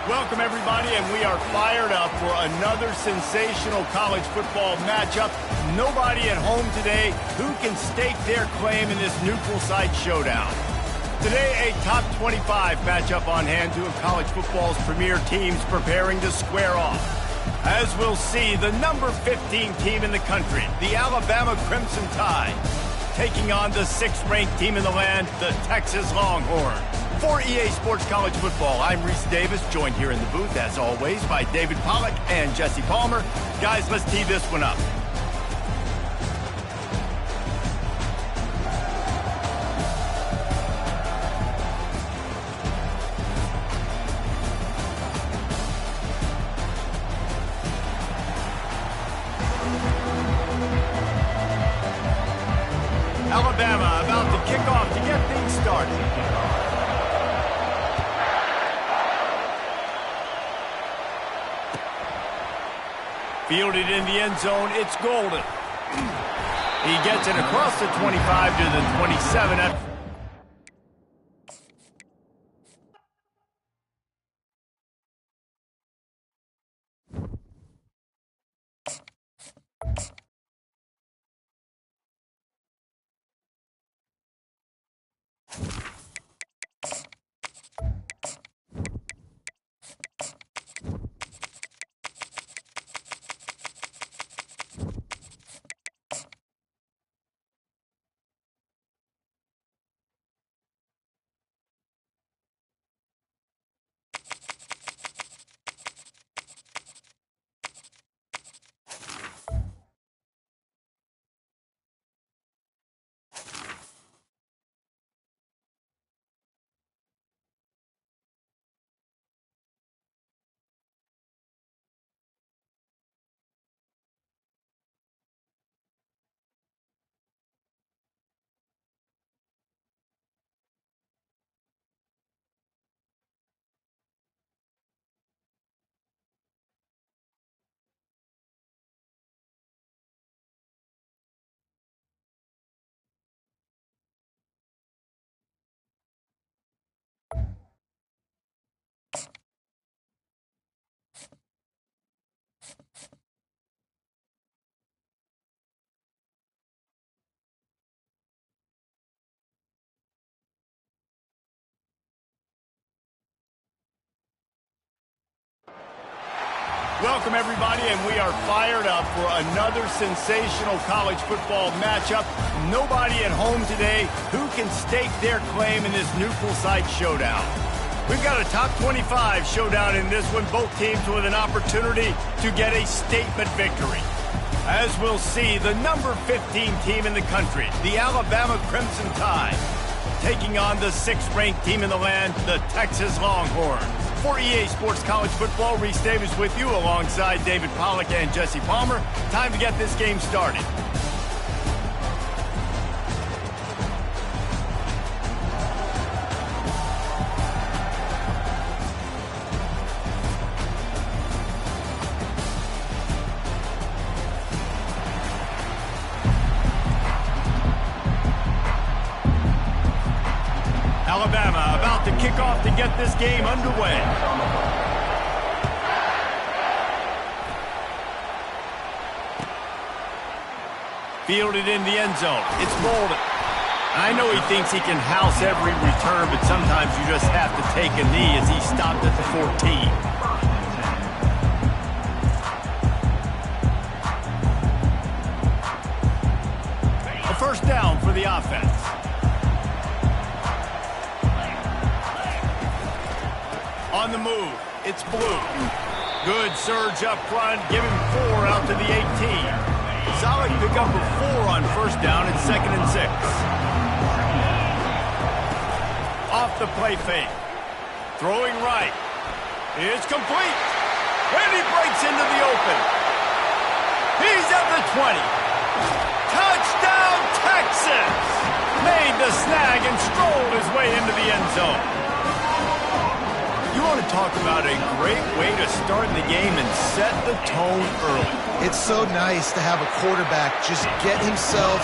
Welcome, everybody, and we are fired up for another sensational college football matchup. Nobody at home today who can stake their claim in this neutral site showdown. Today, a top 25 matchup on hand, two of college football's premier teams preparing to square off. As we'll see, the number 15 team in the country, the Alabama Crimson Tide, taking on the 6th-ranked team in the land, the Texas Longhorns. For EA Sports College Football, I'm Reese Davis, joined here in the booth, as always, by David Pollack and Jesse Palmer. Guys, let's tee this one up. Alabama about to kick off to get things started. Fielded in the end zone, it's Golden. He gets it across the 25 to the 27. Welcome, everybody, and we are fired up for another sensational college football matchup. Nobody at home today who can stake their claim in this neutral site showdown. We've got a top 25 showdown in this one, both teams with an opportunity to get a statement victory. As we'll see, the number 15 team in the country, the Alabama Crimson Tide, taking on the 6th-ranked team in the land, the Texas Longhorns. For EA Sports College Football, Reese Davis with you alongside David Pollack and Jesse Palmer. Time to get this game started. Alabama about to kick off to get this game underway. Fielded in the end zone. It's Golden. I know he thinks he can house every return, but sometimes you just have to take a knee as he stopped at the 14. A first down for the offense. On the move, it's Blue. Good surge up front, give him 4 out to the 18. Solid pickup of 4 on first down and 2nd and 6. Off the play fake. Throwing right. It's complete. And he breaks into the open. He's at the 20. Touchdown, Texas! Made the snag and strolled his way into the end zone. You want to talk about a great way to start the game and set the tone early. It's so nice to have a quarterback just get himself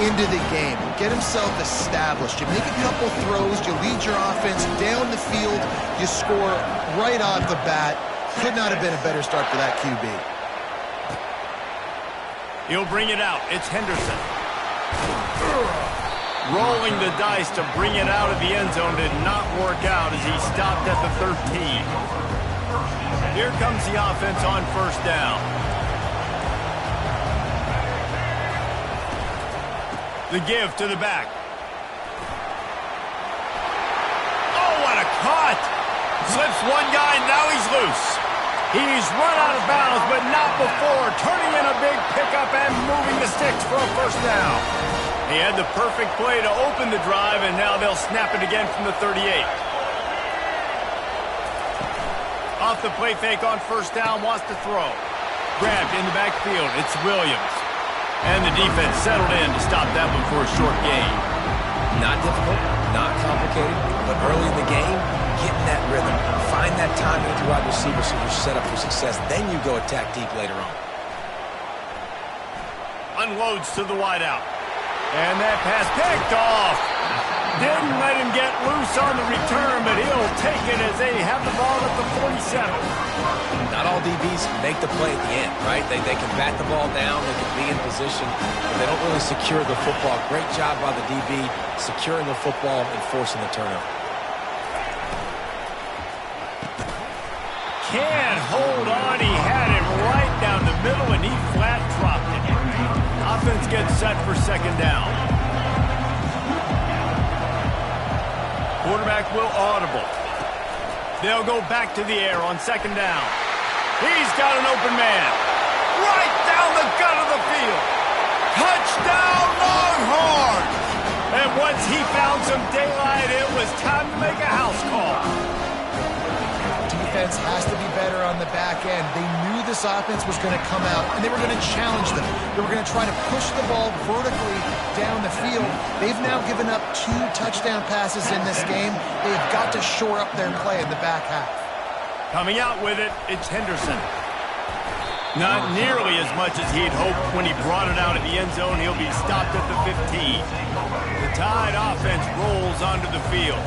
into the game, get himself established. You make a couple throws, you lead your offense down the field, you score right off the bat. Could not have been a better start for that QB. He'll bring it out. It's Henderson. Rolling the dice to bring it out of the end zone did not work out as he stopped at the 13. Here comes the offense on first down. The give to the back. Oh, what a cut! Slips one guy, now he's loose. He's run out of bounds, but not before turning in a big pickup and moving the sticks for a first down. He had the perfect play to open the drive, and now they'll snap it again from the 38. Off the play fake on first down, wants to throw. Grabbed in the backfield, it's Williams. And the defense settled in to stop that one for a short gain. Not difficult, not complicated, but early in the game, get in that rhythm. Find that timing with your wide receiver so you're set up for success. Then you go attack deep later on. Unloads to the wideout. And that pass picked off. Didn't let him get loose on the return, but he'll take it as they have the ball at the 47. Not all DBs make the play at the end, right? They can bat the ball down, they can be in position, but they don't really secure the football. Great job by the DB securing the football and forcing the turnover. Can't hold on. He had it right down the middle, and he flat dropped it. Offense gets set for second down. Quarterback will audible. They'll go back to the air on second down. He's got an open man. Right down the gut of the field. Touchdown, Longhorns! And once he found some daylight, it was time to make a house call. Defense has to be better on the back end. They knew this offense was going to come out, and they were going to challenge them. They were going to try to push the ball vertically down the field. They've now given up 2 touchdown passes in this game. They've got to shore up their play in the back half. Coming out with it, it's Henderson. Not nearly as much as he'd hoped when he brought it out of the end zone. He'll be stopped at the 15. The Tide offense rolls onto the field.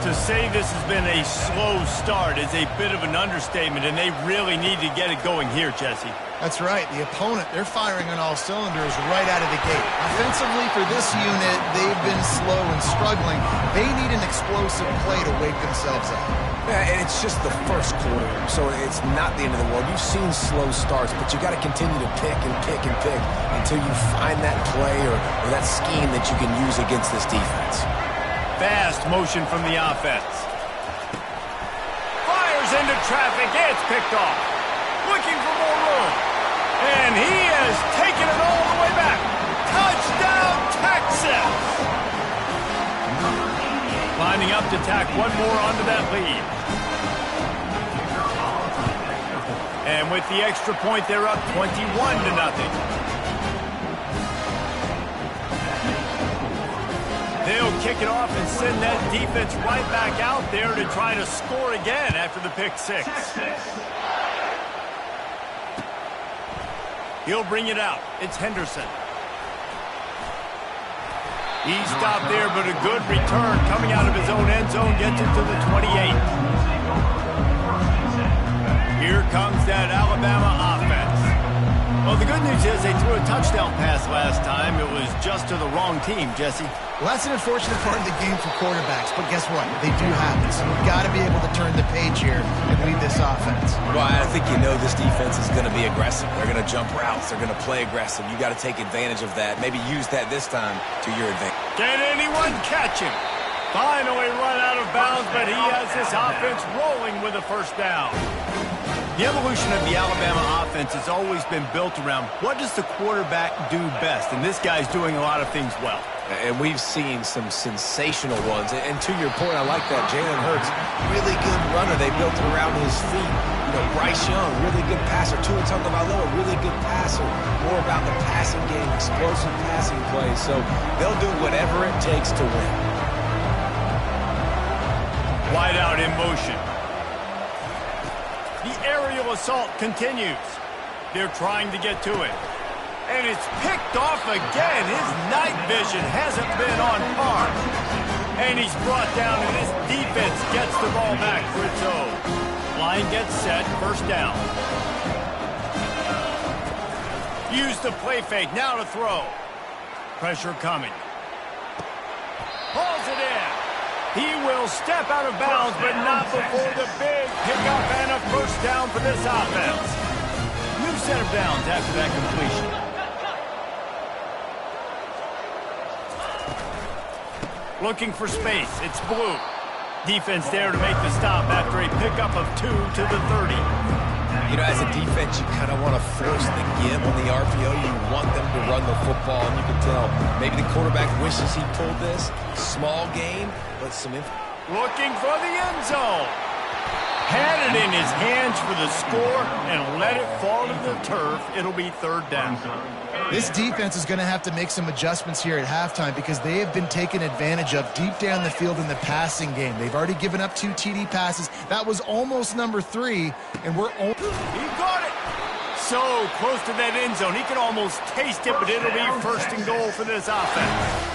To say this has been a slow start is a bit of an understatement, and they really need to get it going here, Jesse. That's right. The opponent, they're firing on all cylinders right out of the gate. Offensively, for this unit, they've been slow and struggling. They need an explosive play to wake themselves up. Yeah, and it's just the first quarter, so it's not the end of the world. You've seen slow starts, but you got to continue to pick and pick and pick until you find that play or that scheme that you can use against this defense. Fast motion from the offense. Fires into traffic. It's picked off. Looking for more room. And he has taken it all the way back. Touchdown, Texas! Lining up to tack one more onto that lead. And with the extra point, they're up 21-0. They'll kick it off and send that defense right back out there to try to score again after the pick six. He'll bring it out. It's Henderson. He stopped there, but a good return coming out of his own end zone gets it to the 28. Here comes that Alabama offense. Well, the good news is they threw a touchdown pass last time. It was just to the wrong team, Jesse. Well, that's an unfortunate part of the game for quarterbacks, but guess what? They do happen, so we've got to be able to turn the page here and lead this offense. Well, I think you know this defense is going to be aggressive. They're going to jump routes. They're going to play aggressive. You got to take advantage of that. Maybe use that this time to your advantage. Can anyone catch him? Finally run out of bounds, but he has this offense rolling with a first down. The evolution of the Alabama offense has always been built around what does the quarterback do best, and this guy's doing a lot of things well. And we've seen some sensational ones. And to your point, I like that. Jalen Hurts, really good runner. They built it around his feet. You know, Bryce Young, really good passer. Tua Tagovailoa, really good passer. More about the passing game, explosive passing plays. So they'll do whatever it takes to win. Wide out in motion. The aerial assault continues. They're trying to get to it. And it's picked off again. His night vision hasn't been on par. And he's brought down, and this defense gets the ball back for its own. Line gets set, first down. Use the play fake, now to throw. Pressure coming. Hauls it in. He will step out of bounds, but not before the big pickup and a first down for this offense. New set of downs after that completion. Looking for space. It's Blue. Defense there to make the stop after a pickup of 2 to the 30. You know, as a defense, you kind of want to force the give on the RPO. You want them to run the football, and you can tell maybe the quarterback wishes he pulled this. Small gain, but some looking for the end zone. Had it in his hands for the score and let it fall to the turf. It'll be third down. This defense is going to have to make some adjustments here at halftime because they have been taken advantage of deep down the field in the passing game. They've already given up 2 TD passes. That was almost number 3, and we're only... He got it! So close to that end zone. He can almost taste it, but it'll be first and goal for this offense.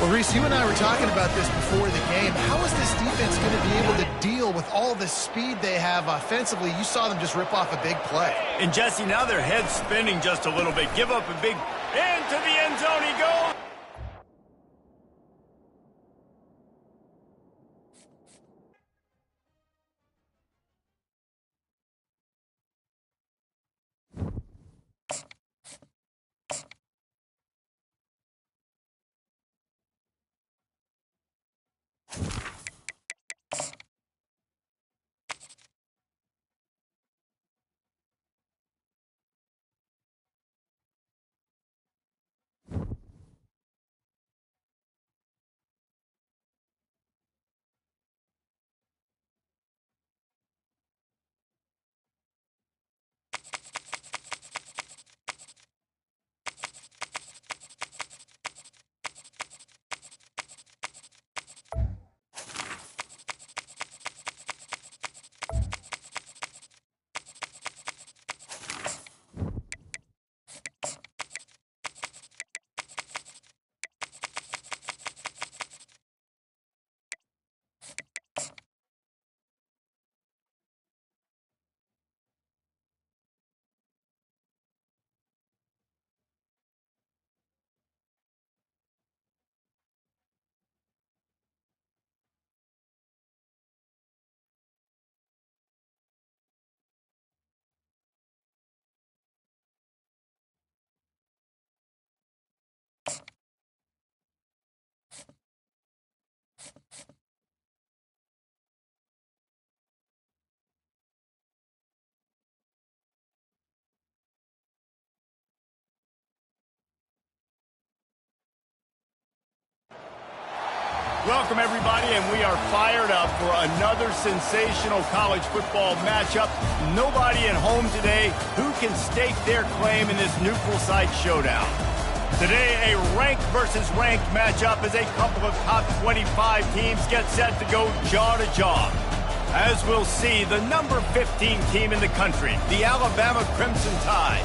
Well, Reese, you and I were talking about this before the game. How is this defense going to be able to deal with all the speed they have offensively? You saw them just rip off a big play. And, Jesse, now their head's spinning just a little bit. Give up a big... Into the end zone he goes! Welcome, everybody, and we are fired up for another sensational college football matchup. Nobody at home today who can stake their claim in this neutral site showdown. Today, a ranked versus ranked matchup as a couple of top 25 teams get set to go jaw to jaw. As we'll see, the number 15 team in the country, the Alabama Crimson Tide,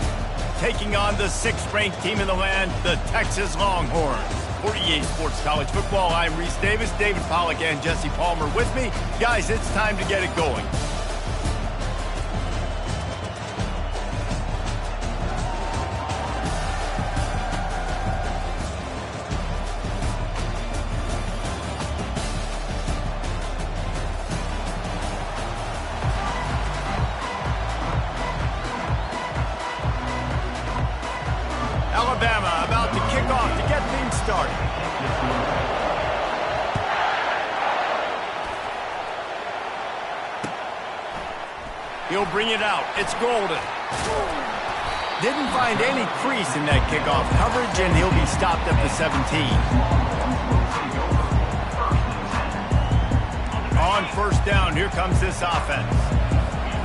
taking on the 6th ranked team in the land, the Texas Longhorns. For EA Sports College Football, I'm Reese Davis, David Pollack, and Jesse Palmer with me. Guys, it's time to get it going. Alabama about to kick off to get things started. He'll bring it out. It's Golden. Didn't find any crease in that kickoff coverage, and he'll be stopped at the 17. On first down, here comes this offense.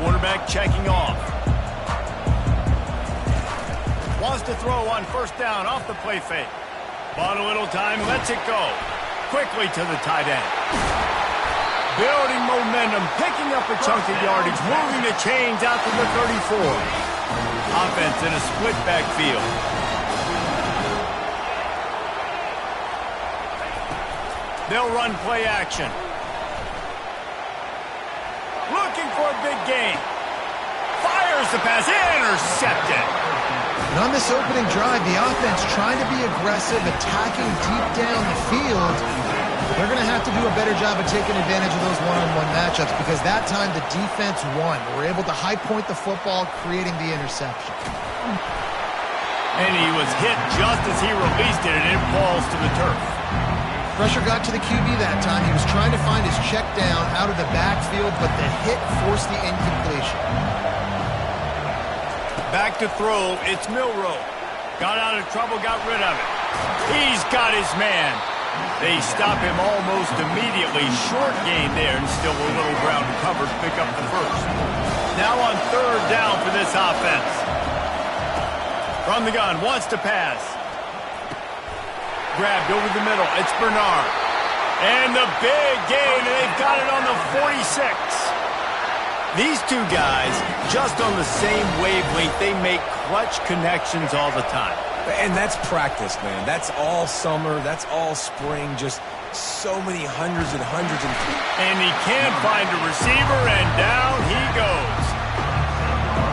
Quarterback checking off. Wants to throw on first down off the play fake. Bought a little time, lets it go. Quickly to the tight end. Building momentum, picking up a chunk of yardage, moving the chains out to the 34. Offense in a split backfield. They'll run play action. Looking for a big gain. Fires the pass, intercepted. And on this opening drive, the offense trying to be aggressive, attacking deep down the field. They're going to have to do a better job of taking advantage of those one-on-one matchups because that time the defense won. They were able to high point the football, creating the interception. And he was hit just as he released it, and it falls to the turf. Pressure got to the QB that time. He was trying to find his check down out of the backfield, but the hit forced the incompletion. Back to throw, it's Milroe. Got out of trouble, got rid of it. He's got his man. They stop him almost immediately. Short gain there, and still a little ground to cover to pick up the first. Now on third down for this offense. From the gun, wants to pass. Grabbed over the middle, it's Bernard. And the big gain, and they've got it on the 46. These two guys, just on the same wavelength, they make clutch connections all the time. And that's practice, man. That's all summer. That's all spring. Just so many hundreds and hundreds. And he can't find a receiver, and down he goes.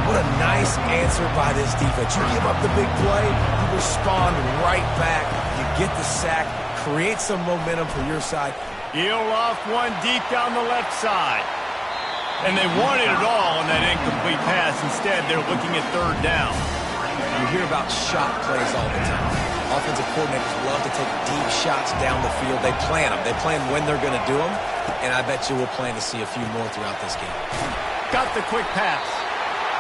What a nice answer by this defense. You give up the big play, you respond right back. You get the sack, create some momentum for your side. He'll off one deep down the left side. And they wanted it all on that incomplete pass. Instead, they're looking at third down. You hear about shot plays all the time. Offensive coordinators love to take deep shots down the field. They plan them. They plan when they're going to do them. And I bet you we'll plan to see a few more throughout this game. Got the quick pass.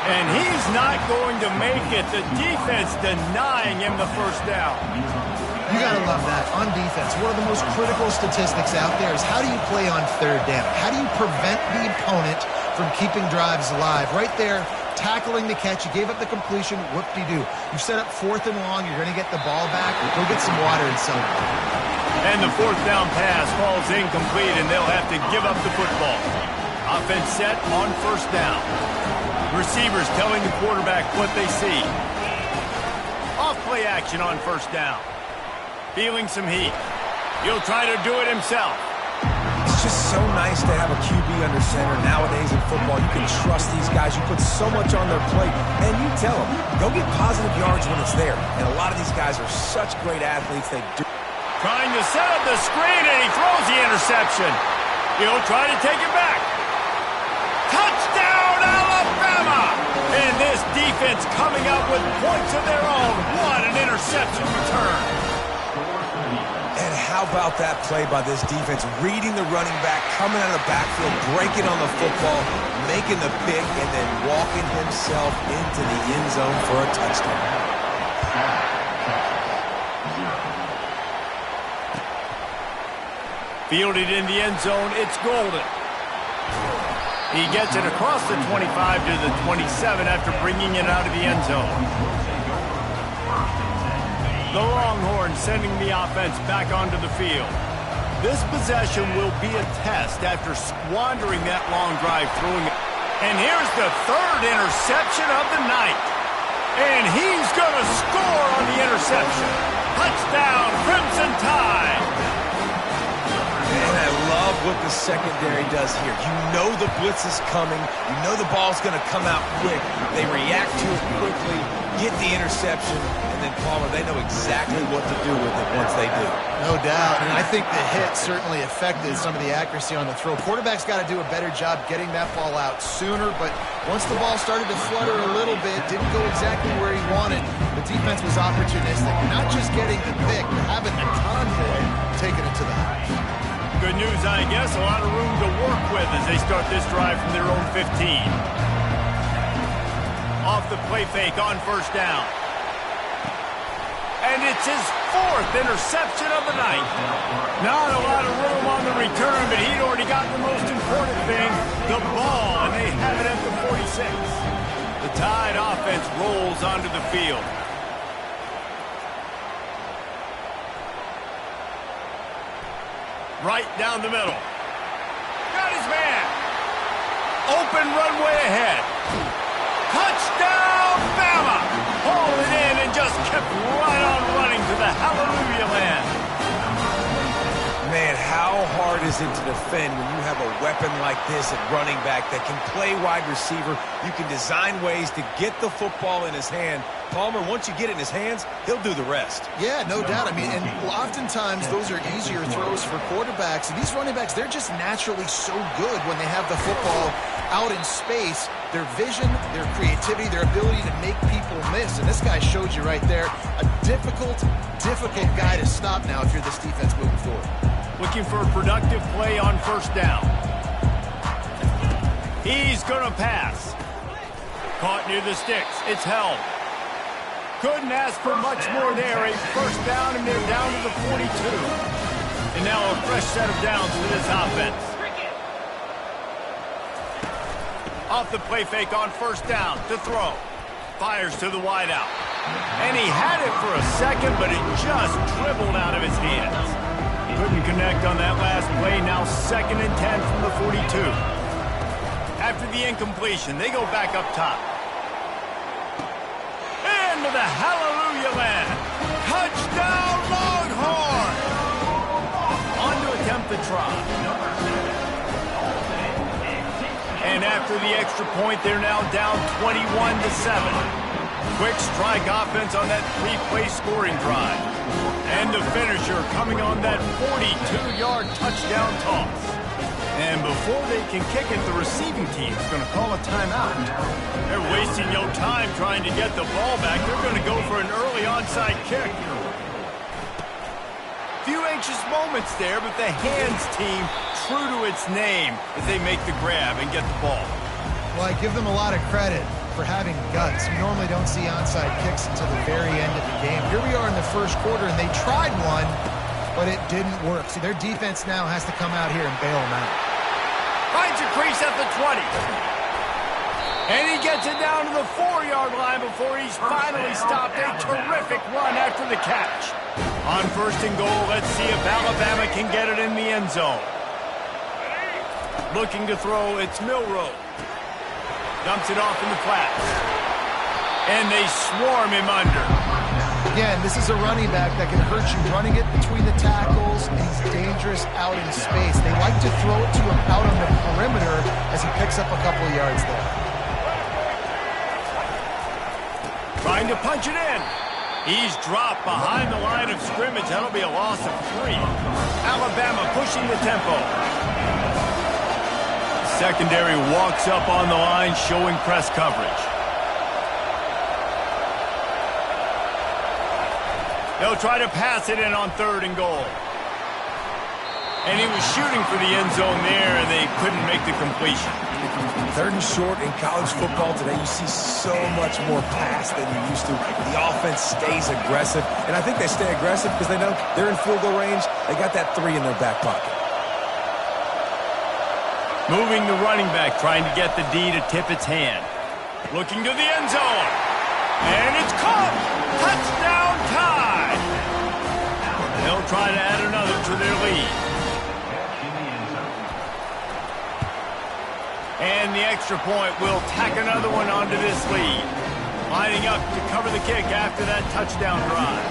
And he's not going to make it. The defense denying him the first down. You got to love that. On defense, one of the most critical statistics out there is how do you play on third down? How do you prevent the opponent from keeping drives alive? Right there, tackling the catch. You gave up the completion. Whoop-de-doo. You've set up fourth and long. You're going to get the ball back. Go get some water and celebrate. And the fourth down pass falls incomplete, and they'll have to give up the football. Offense set on first down. Receivers telling the quarterback what they see. Off play action on first down. Feeling some heat. He'll try to do it himself. It's just so nice to have a QB under center. Nowadays in football, you can trust these guys. You put so much on their plate, and you tell them, go get positive yards when it's there. And a lot of these guys are such great athletes. They do. Trying to set up the screen, and he throws the interception. He'll try to take it back. Touchdown, Alabama! And this defense coming up with points of their own. What an interception return. And how about that play by this defense? Reading the running back, coming out of the backfield, breaking on the football, making the pick, and then walking himself into the end zone for a touchdown. Fielded in the end zone, it's Golden. He gets it across the 25 to the 27 after bringing it out of the end zone. The Longhorns sending the offense back onto the field. This possession will be a test after squandering that long drive throwing it. And here's the third interception of the night. And he's going to score on the interception. Touchdown, Crimson Tide. And I love what the secondary does here. You know the blitz is coming. You know the ball's going to come out quick. They react to it quickly, get the interception, and then Palmer, they know exactly what to do with it once they do. No doubt, and I think the hit certainly affected some of the accuracy on the throw. Quarterback's got to do a better job getting that ball out sooner, but once the ball started to flutter a little bit, didn't go exactly where he wanted, the defense was opportunistic. Not just getting the pick, but having the convoy taking it to the house. Good news, I guess. A lot of room to work with as they start this drive from their own 15. Off the play fake on first down. And it's his fourth interception of the night. Not a lot of room on the return, but he'd already got the most important thing, the ball, and they have it at the 46. The Tide offense rolls onto the field. Right down the middle. Got man. Open runway ahead. Touchdown, Bama! Hauled it in and just kept right on running to the hallelujah land. Man, how hard is it to defend when you have a weapon like this at running back that can play wide receiver? You can design ways to get the football in his hand. Palmer, once you get it in his hands, he'll do the rest. Yeah, no doubt. I mean, and oftentimes those are easier throws for quarterbacks. And these running backs, they're just naturally so good when they have the football out in space. Their vision, their creativity, their ability to make people miss. And this guy showed you right there, a difficult guy to stop now if you're this defense moving forward. Looking for a productive play on first down. He's going to pass. Caught near the sticks. It's held. Couldn't ask for much more there. A first down, and they're down to the 42. And now a fresh set of downs for this offense. Off the play fake on first down to throw. Fires to the wideout. And he had it for a second, but it just dribbled out of his hands. Couldn't connect on that last play. Now 2nd and 10 from the 42. After the incompletion, they go back up top. Into the hallelujah land. Touchdown, Longhorn! On to attempt the try. And after the extra point, they're now down 21-7. Quick strike offense on that 3-play scoring drive. And the finisher coming on that 42-yard touchdown toss. And before they can kick it, the receiving team is going to call a timeout. They're wasting no time trying to get the ball back. They're going to go for an early onside kick. Few anxious moments there, but the hands team true to its name as they make the grab and get the ball. Well, I give them a lot of credit for having guts. We normally don't see onside kicks until the very end of the game. Here we are in the first quarter, and they tried one, but it didn't work. So their defense now has to come out here and bail them out. Finds a crease at the 20. And he gets it down to the 4-yard line before he's finally stopped. A terrific run after the catch. On first and goal, let's see if Alabama can get it in the end zone. Looking to throw, it's Milroe. Dumps it off in the flats. And they swarm him under. Again, this is a running back that can hurt you running it between the tackles, and he's dangerous out in space. They like to throw it to him out on the perimeter as he picks up a couple of yards there. Trying to punch it in. He's dropped behind the line of scrimmage. That'll be a loss of 3. Alabama pushing the tempo. Secondary walks up on the line, showing press coverage. They'll try to pass it in on 3rd and goal. And he was shooting for the end zone there, and they couldn't make the completion. 3rd and short in college football today, you see so much more pass than you used to. The offense stays aggressive, and I think they stay aggressive because they know they're in field goal range. They got that 3 in their back pocket. Moving the running back, trying to get the D to tip its hand. Looking to the end zone. And it's caught! Touchdown tie! They'll try to add another to their lead. And the extra point will tack another one onto this lead. Lining up to cover the kick after that touchdown drive.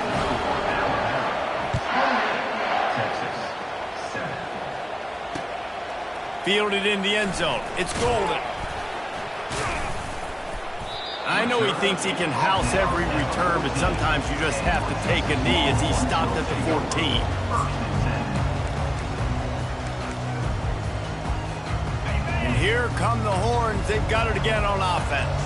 Fielded in the end zone. It's Golden. I know he thinks he can house every return, but sometimes you just have to take a knee as he stopped at the 14. And here come the Horns. They've got it again on offense.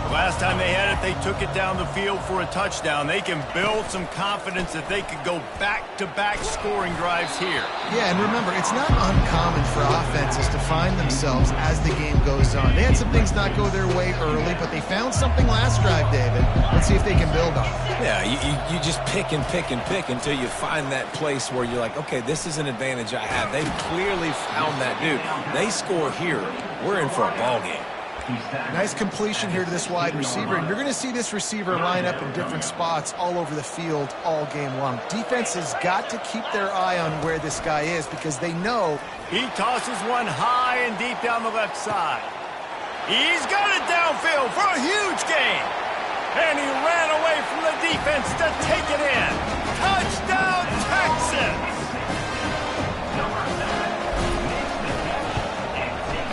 The last time they had it, they took it down the field for a touchdown. They can build some confidence that they could go back-to-back scoring drives here. Yeah, and remember, it's not uncommon for offenses to find themselves as the game goes on. They had some things not go their way early, but they found something last drive, David. Let's see if they can build on it. Yeah, you just pick and pick and pick until you find that place where you're like, okay, this is an advantage I have. They clearly found that dude. They score here. We're in for a ball game. Nice completion here to this wide receiver, and you're going to see this receiver line up in different spots all over the field all game long. Defense has got to keep their eye on where this guy is because they know. He tosses one high and deep down the left side. He's got it downfield for a huge gain. And he ran away from the defense to take it in. Touchdown, Texans!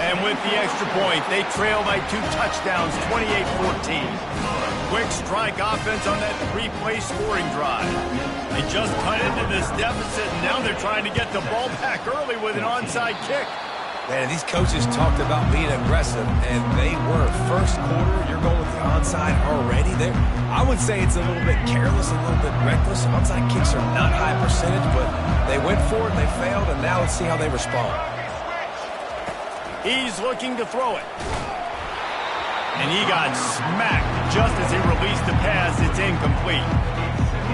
And with the extra point, they trail by 2 touchdowns, 28-14. Quick strike offense on that 3-play scoring drive. They just cut into this deficit, and now they're trying to get the ball back early with an onside kick. Man, these coaches talked about being aggressive, and they were. First quarter, you're going with the onside already. I would say it's a little bit careless, a little bit reckless. Onside kicks are not high percentage, but they went for it, they failed, and now let's see how they respond. He's looking to throw it. And he got smacked just as he released the pass. It's incomplete.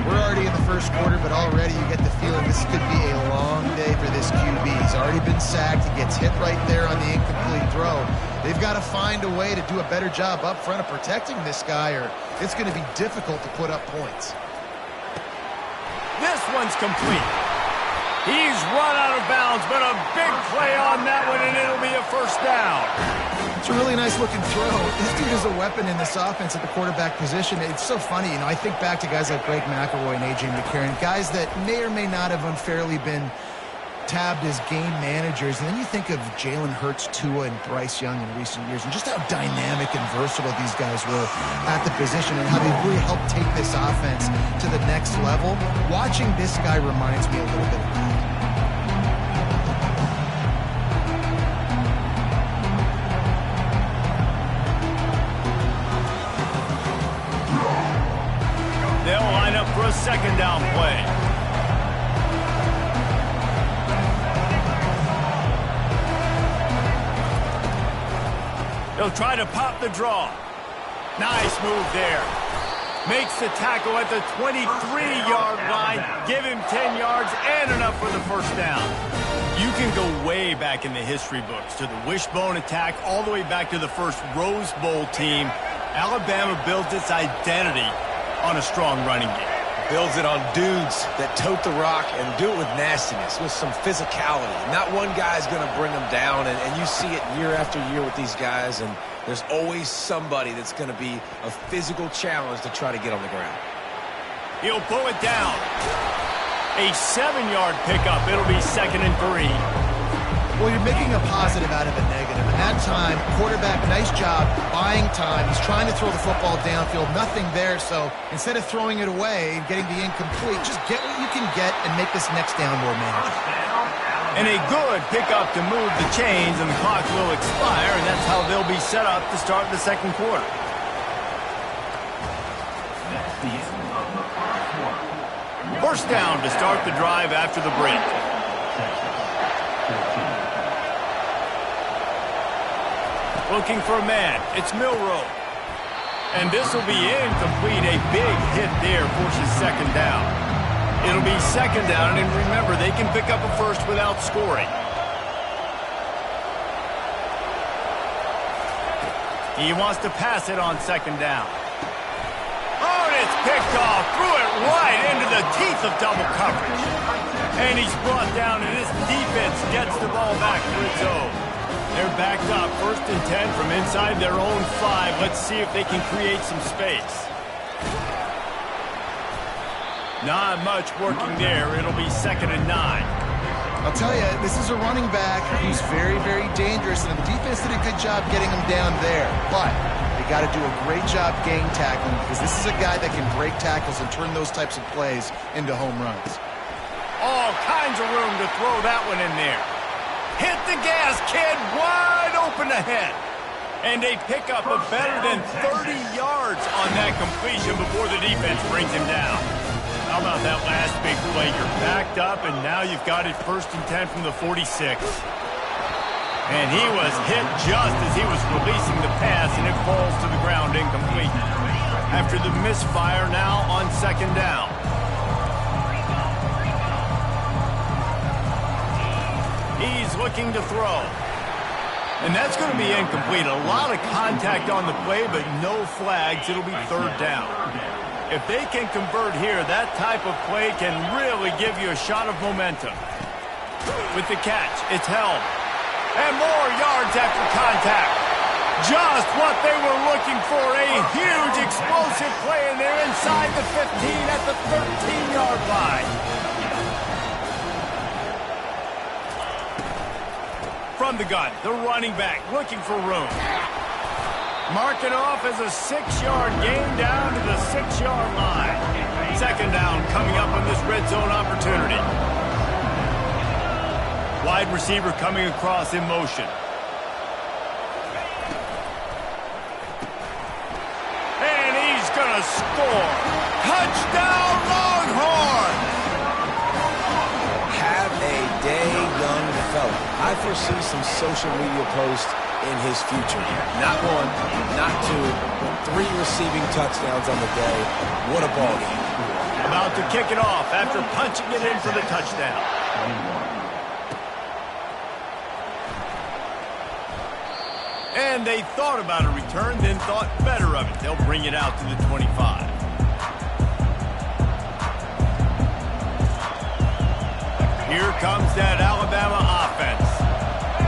We're already in the first quarter, but already you get the feeling this could be a long day for this QB. He's already been sacked. He gets hit right there on the incomplete throw. They've got to find a way to do a better job up front of protecting this guy, or it's going to be difficult to put up points. This one's complete. He's run out of bounds, but a big play on that one, and it'll be a first down. It's a really nice-looking throw. This dude is a weapon in this offense at the quarterback position. It's so funny. I think back to guys like Greg McElroy and A.J. McCarron, guys that may or may not have unfairly been tabbed as game managers. And then you think of Jalen Hurts, Tua, and Bryce Young in recent years, and just how dynamic and versatile these guys were at the position and how they really helped take this offense to the next level. Watching this guy reminds me a little bit of that. They'll line up for a second down play. He'll try to pop the draw. Nice move there. Makes the tackle at the 23-yard line. Give him 10 yards and enough for the first down. You can go way back in the history books to the wishbone attack all the way back to the first Rose Bowl team. Alabama built its identity on a strong running game. Builds it on dudes that tote the rock and do it with nastiness, with some physicality. Not one guy's going to bring them down, and you see it year after year with these guys, and there's always somebody that's going to be a physical challenge to try to get on the ground. He'll pull it down. A 7-yard pickup. It'll be 2nd and 3. Well, you're making a positive out of a negative. And that time, quarterback, nice job, buying time. He's trying to throw the football downfield. Nothing there, so instead of throwing it away and getting the incomplete, just get what you can get and make this next down more manageable. And a good pickup to move the chains, and the clock will expire, and that's how they'll be set up to start the second quarter. First down to start the drive after the break. Looking for a man. It's Milroe. And this will be incomplete. A big hit there forces second down. It'll be second down, and remember, they can pick up a first without scoring. He wants to pass it on second down. Oh, and it's picked off. Threw it right into the teeth of double coverage. And he's brought down, and this defense gets the ball back for its own. They're backed up, 1st and 10 from inside their own 5. Let's see if they can create some space. Not much working there. It'll be 2nd and 9. I'll tell you, this is a running back who's very, very dangerous, and the defense did a good job getting him down there. But they got to do a great job gang tackling because this is a guy that can break tackles and turn those types of plays into home runs. All kinds of room to throw that one in there. Hit the gas, kid, wide open ahead. And they pick up a better than 30 yards on that completion before the defense brings him down. How about that last big play? You're backed up, and now you've got it 1st and 10 from the 46. And he was hit just as he was releasing the pass, and it falls to the ground incomplete. After the misfire, now on second down. He's looking to throw. And that's going to be incomplete. A lot of contact on the play, but no flags. It'll be third down. If they can convert here, that type of play can really give you a shot of momentum. With the catch, it's held. And more yards after contact. Just what they were looking for. A huge explosive play, and they're inside the 15 at the 13-yard line. From the gun, the running back looking for room. Mark it off as a 6-yard gain down to the 6-yard line. Second down coming up on this red zone opportunity. Wide receiver coming across in motion. And he's going to score. Touchdown, Longhorns! Have a day, young fella. I foresee some social media posts in his future. Not one, not two, but 3 receiving touchdowns on the day. What a ball game. About to kick it off after punching it in for the touchdown. And they thought about a return, then thought better of it. They'll bring it out to the 25. Here comes that Alabama offense.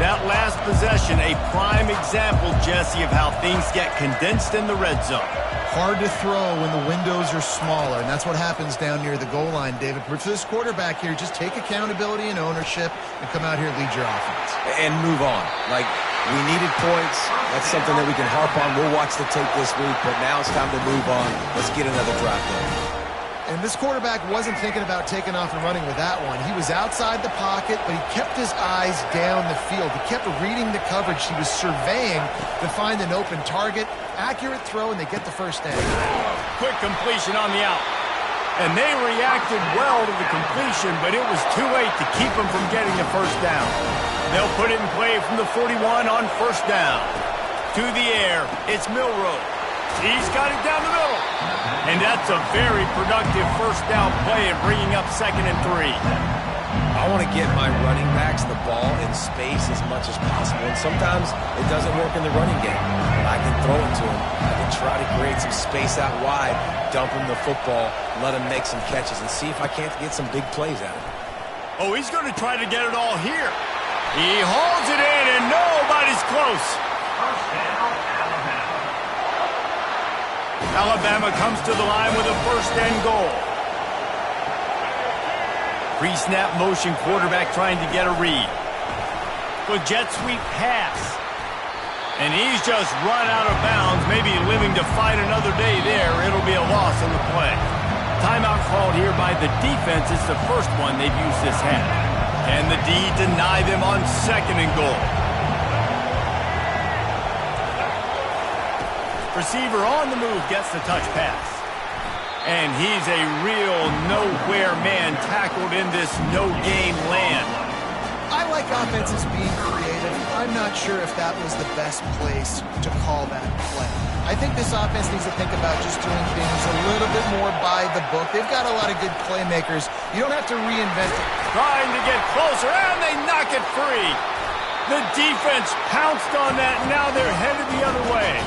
That last possession, a prime example, Jesse, of how things get condensed in the red zone. Hard to throw when the windows are smaller, and that's what happens down near the goal line, David. For this quarterback here, just take accountability and ownership and come out here and lead your offense. And move on. Like, we needed points. That's something that we can harp on. We'll watch the tape this week, but now it's time to move on. Let's get another drive going. And this quarterback wasn't thinking about taking off and running with that one. He was outside the pocket, but he kept his eyes down the field. He kept reading the coverage. He was surveying to find an open target. Accurate throw, and they get the first down. Quick completion on the out. And they reacted well to the completion, but it was too late to keep them from getting the first down. They'll put it in play from the 41 on first down. To the air, it's Milroe. He's got it down the middle. And that's a very productive first down play and bringing up 2nd and 3. I want to get my running backs the ball in space as much as possible. And sometimes it doesn't work in the running game. But I can throw it to him. I can try to create some space out wide, dump him the football, let him make some catches, and see if I can't get some big plays out of him. Oh, he's going to try to get it all here. He hauls it in, and nobody's close. Alabama comes to the line with a 1st and goal. Pre-snap motion, quarterback trying to get a read. Good jet sweep pass. And he's just run out of bounds, maybe living to fight another day there. It'll be a loss on the play. Timeout called here by the defense. It's the first one they've used this half. Can the D deny them on 2nd and goal? Receiver on the move gets the touch pass. And he's a real nowhere man tackled in this no-gain land. I like offenses being creative. I'm not sure if that was the best place to call that play. I think this offense needs to think about just doing things a little bit more by the book. They've got a lot of good playmakers. You don't have to reinvent it. Trying to get closer, and they knock it free. The defense pounced on that, and now they're headed the other way.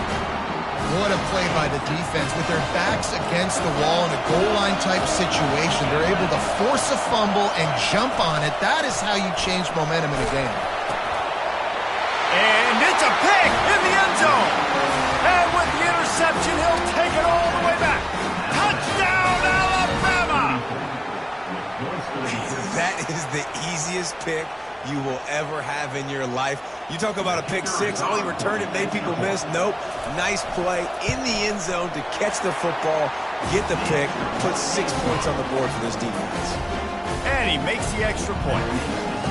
What a play by the defense. With their backs against the wall in a goal line type situation, they're able to force a fumble and jump on it. That is how you change momentum in a game. And it's a pick in the end zone. And with the interception, he'll take it all the way back. Touchdown, Alabama! That is the easiest pick you will ever have in your life. You talk about a pick 6. Oh, he returned it, made people miss. Nope. Nice play in the end zone to catch the football, get the pick, put 6 points on the board for this defense. And he makes the extra point.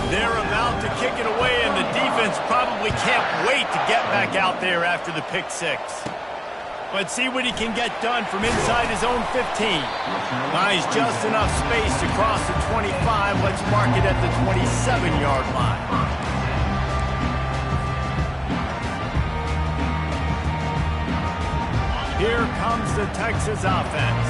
They're about to kick it away, and the defense probably can't wait to get back out there after the pick 6. Let's see what he can get done from inside his own 15. Buys just enough space to cross the 25. Let's mark it at the 27-yard line. Here comes the Texas offense.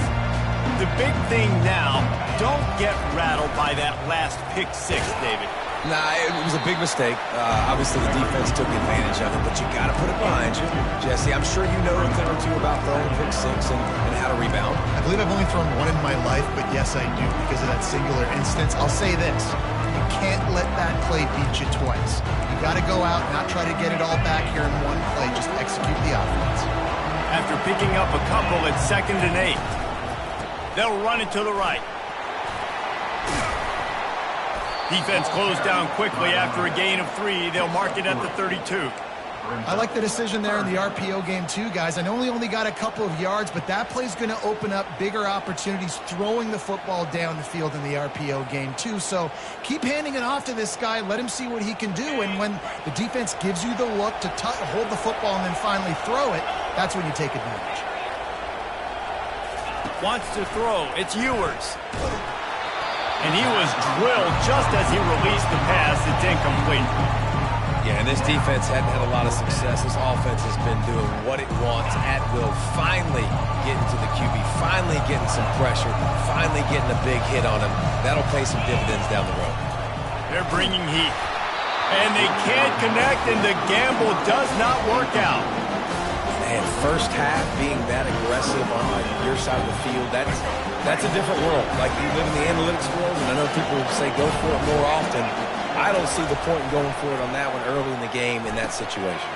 The big thing now, don't get rattled by that last pick 6, David. Nah, it was a big mistake. Obviously, the defense took advantage of it, but you got to put it behind you. Jesse, I'm sure you know a thing or two about throwing pick six and how to rebound. I believe I've only thrown one in my life, but yes, I do because of that singular instance. I'll say this. You can't let that play beat you twice. You got to go out, not try to get it all back here in one play. Just execute the offense. After picking up a couple at 2nd and 8, they'll run it to the right. Defense closed down quickly after a gain of 3. They'll mark it at the 32. I like the decision there in the RPO game too, guys. I know we only got a couple of yards, but that play's going to open up bigger opportunities throwing the football down the field in the RPO game too. So keep handing it off to this guy. Let him see what he can do. And when the defense gives you the look to hold the football and then finally throw it, that's when you take advantage. Wants to throw. It's Ewers. And he was drilled just as he released the pass. It's incomplete. Yeah, and this defense hadn't had a lot of success. This offense has been doing what it wants at will. Finally getting to the QB. Finally getting some pressure. Finally getting a big hit on him. That'll pay some dividends down the road. They're bringing heat. And they can't connect, and the gamble does not work out. Man, first half being that aggressive on your side of the field, that's a different world. Like, you live in the analytics world, and I know people say go for it more often. I don't see the point in going for it on that one early in the game in that situation.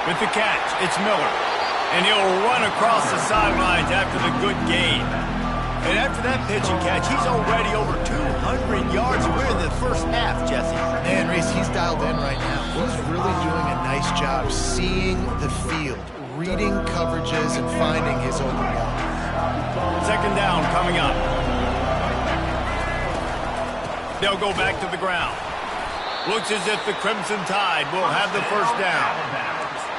With the catch, it's Miller. And he'll run across the sidelines after the good gain. And after that pitch and catch, he's already over 200 yards. We're in the first half, Jesse. Man, Reese, he's dialed in right now. He's really doing a nice job seeing the field, reading coverages, and finding his open guy. 2nd down coming up. They'll go back to the ground. Looks as if the Crimson Tide will have the first down.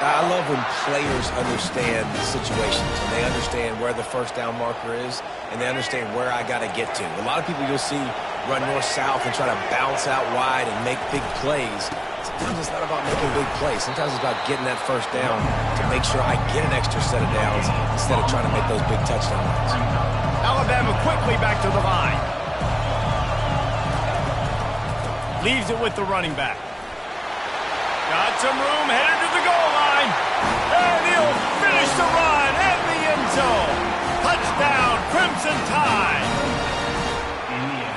I love when players understand situations and they understand where the first down marker is and they understand where I got to get to. A lot of people you'll see run north-south and try to bounce out wide and make big plays. Sometimes it's not about making big plays. Sometimes it's about getting that first down to make sure I get an extra set of downs instead of trying to make those big touchdown runs. Alabama quickly back to the line. Leaves it with the running back. Got some room, headed to the goal line. And he'll finish the run in the end zone. Touchdown, Crimson Tide.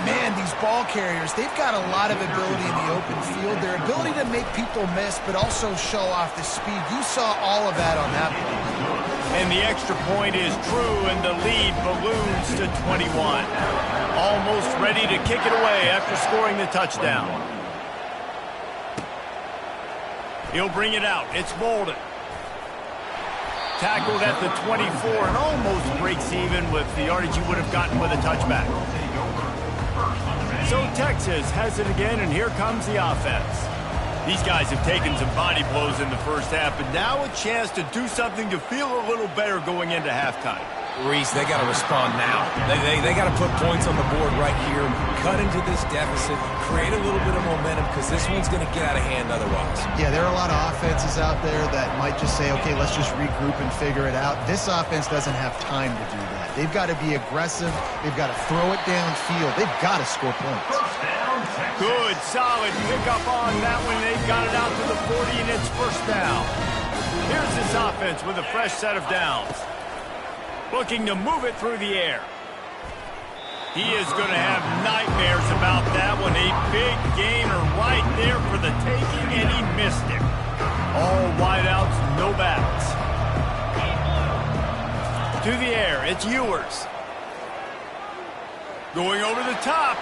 Man, these ball carriers, they've got a lot of ability in the open field. Their ability to make people miss, but also show off the speed. You saw all of that on that play. And the extra point is true, and the lead balloons to 21. Almost ready to kick it away after scoring the touchdown. He'll bring it out. It's Bolden. Tackled at the 24 and almost breaks even with the yardage he would have gotten with a touchback. So Texas has it again, and here comes the offense. These guys have taken some body blows in the first half, but now a chance to do something to feel a little better going into halftime. Reese, they got to respond now. They got to put points on the board right here, cut into this deficit, create a little bit of momentum because this one's going to get out of hand otherwise. Yeah, there are a lot of offenses out there that might just say, okay, let's just regroup and figure it out. This offense doesn't have time to do that. They've got to be aggressive. They've got to throw it downfield. They've got to score points. Good, solid pickup on that one. They've got it out to the 40, and it's first down. Here's this offense with a fresh set of downs. Looking to move it through the air. He is going to have nightmares about that one. A big gainer right there for the taking, and he missed it. All wideouts, no backs. To the air, it's Ewers. Going over the top.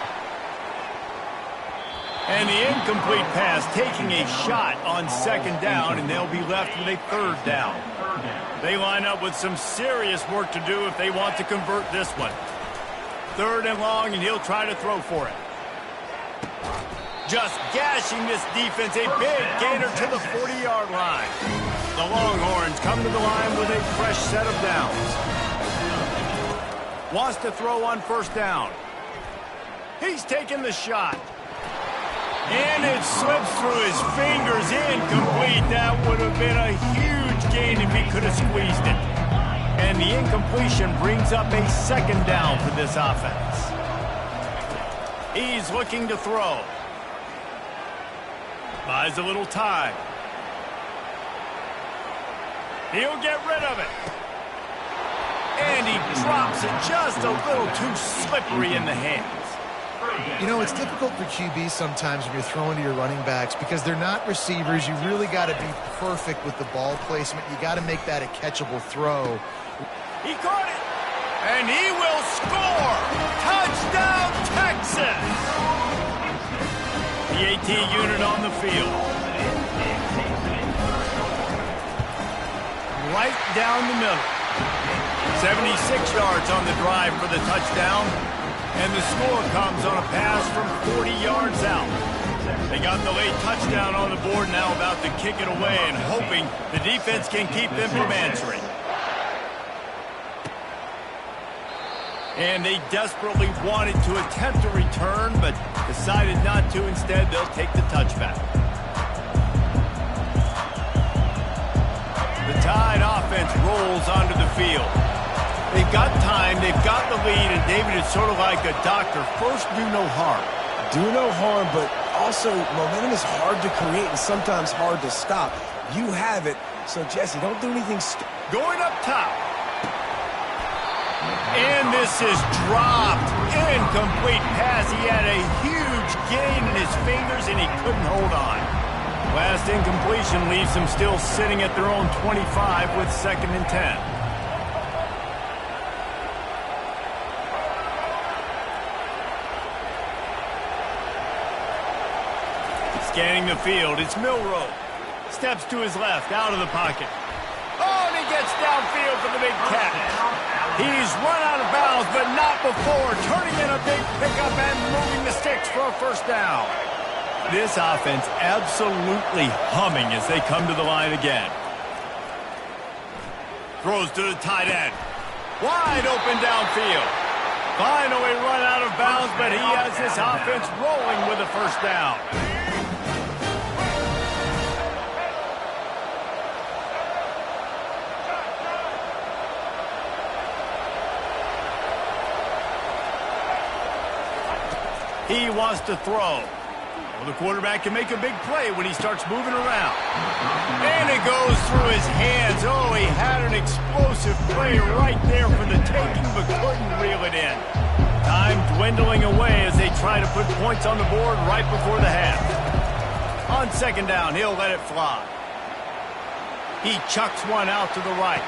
And the incomplete pass taking a shot on 2nd down, and they'll be left with a 3rd down. They line up with some serious work to do if they want to convert this one. 3rd and long, and he'll try to throw for it. Just gashing this defense, a big gainer to the 40-yard line. The Longhorns come to the line with a fresh set of downs. Wants to throw on 1st down. He's taking the shot. And it slips through his fingers, incomplete. That would have been a huge gain if he could have squeezed it. And the incompletion brings up a 2nd down for this offense. He's looking to throw. Buys a little time. He'll get rid of it. And he drops it just a little too slippery in the hands. You know, it's difficult for QBs sometimes when you're throwing to your running backs because they're not receivers. You really got to be perfect with the ball placement. You got to make that a catchable throw. He caught it. And he will score. Touchdown, Texas. The AT unit on the field. Right down the middle. 76 yards on the drive for the touchdown. And the score comes on a pass from 40 yards out. They got the late touchdown on the board, now about to kick it away and hoping the defense can keep them from answering. And they desperately wanted to attempt a return, but decided not to. Instead, they'll take the touchback. The Tide offense rolls onto the field. They've got time, they've got the lead, and David is sort of like a doctor. First, do no harm. Do no harm, but also momentum is hard to create and sometimes hard to stop. You have it, so Jesse, don't do anything. Going up top. And this is dropped. Incomplete pass. He had a huge gain in his fingers, and he couldn't hold on. Last incompletion leaves them still sitting at their own 25 with 2nd and 10. Scanning the field, it's Milroe. Steps to his left, out of the pocket. Oh, and he gets downfield for the big catch. He's run out of bounds, but not before. Turning in a big pickup and moving the sticks for a first down. This offense absolutely humming as they come to the line again. Throws to the tight end. Wide open downfield. Finally run out of bounds, but he has this offense rolling with a first down. He wants to throw. Well, the quarterback can make a big play when he starts moving around. And it goes through his hands. Oh, he had an explosive play right there for the taking, but couldn't reel it in. Time dwindling away as they try to put points on the board right before the half. On 2nd down, he'll let it fly. He chucks one out to the right.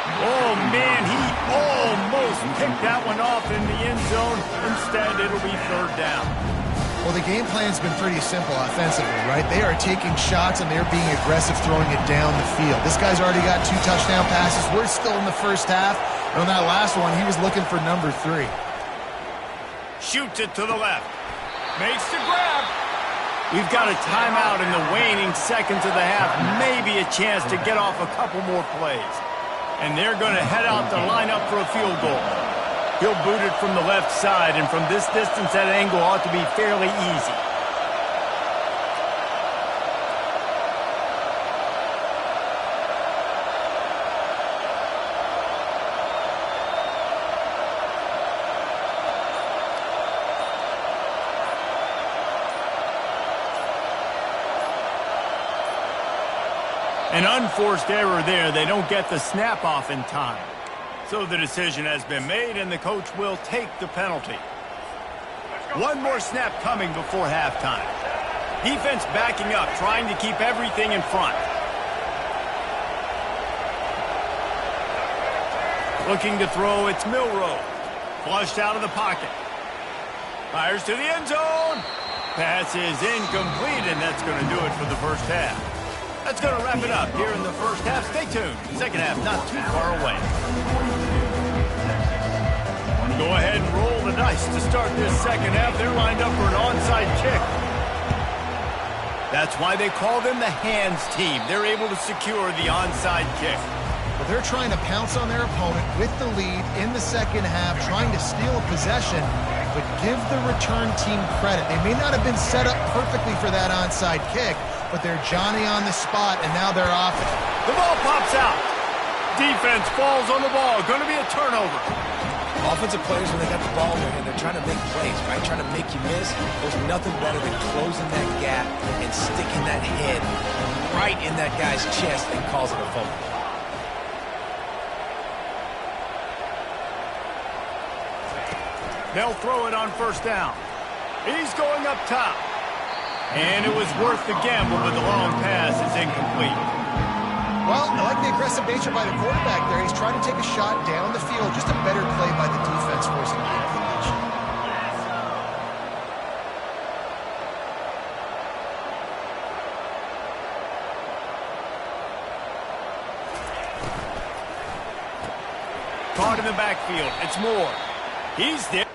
Oh, man, he almost picked that one off in the end zone. Instead, it'll be 3rd down. Well, the game plan's been pretty simple offensively, right? They are taking shots, and they're being aggressive throwing it down the field. This guy's already got 2 touchdown passes. We're still in the first half. And on that last one, he was looking for number 3. Shoots it to the left. Makes the grab. We've got a timeout in the waning seconds of the half. Maybe a chance to get off a couple more plays. And they're going to head out to line up for a field goal. He'll boot it from the left side, and from this distance, that angle ought to be fairly easy. An unforced error there. They don't get the snap off in time. So the decision has been made, and the coach will take the penalty. One more snap coming before halftime. Defense backing up, trying to keep everything in front. Looking to throw, it's Milroe. Flushed out of the pocket. Fires to the end zone. Pass is incomplete, and that's going to do it for the first half. That's going to wrap it up here in the first half. Stay tuned. Second half not too far away. Go ahead and roll the dice to start this second half. They're lined up for an onside kick. That's why they call them the hands team. They're able to secure the onside kick. Well, they're trying to pounce on their opponent with the lead in the second half, trying to steal a possession, but give the return team credit. They may not have been set up perfectly for that onside kick, but they're Johnny on the spot, and now they're off it. The ball pops out. Defense falls on the ball. Going to be a turnover. Offensive players, when they got the ball in their hand, they're trying to make plays, right? Trying to make you miss. There's nothing better than closing that gap and sticking that head right in that guy's chest and causing a fumble. They'll throw it on first down. He's going up top. And it was worth the gamble, but the long pass is incomplete. Well, I like the aggressive nature by the quarterback there. He's trying to take a shot down the field. Just a better play by the defense forcing the incompletion. Caught in the backfield. It's Moore. He's there.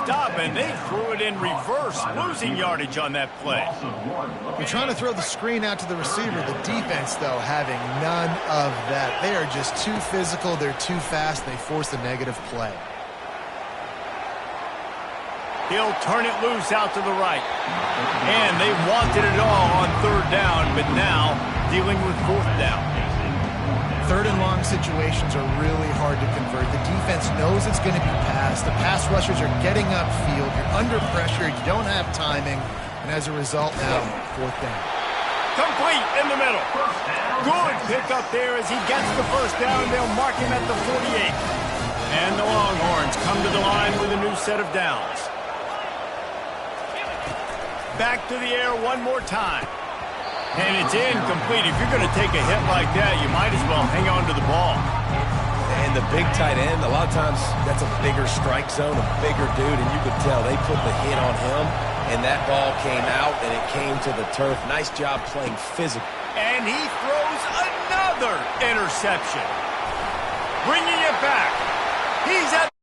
Stop, and they threw it in reverse, losing yardage on that play. You're trying to throw the screen out to the receiver. The defense, though, having none of that. They are just too physical. They're too fast. They force a negative play. He'll turn it loose out to the right. And they wanted it all on third down, but now dealing with fourth down. Third and long situations are really hard to convert. The defense knows it's going to be passed. The pass rushers are getting upfield. You're under pressure. You don't have timing. And as a result, now, fourth down. Complete in the middle. Good pickup there as he gets the first down. They'll mark him at the 48. And the Longhorns come to the line with a new set of downs. Back to the air one more time. And it's incomplete. If you're going to take a hit like that, you might as well hang on to the ball. And the big tight end, a lot of times that's a bigger strike zone, a bigger dude, and you could tell they put the hit on him, and that ball came out, and it came to the turf. Nice job playing physical. And he throws another interception. Bringing it back. He's at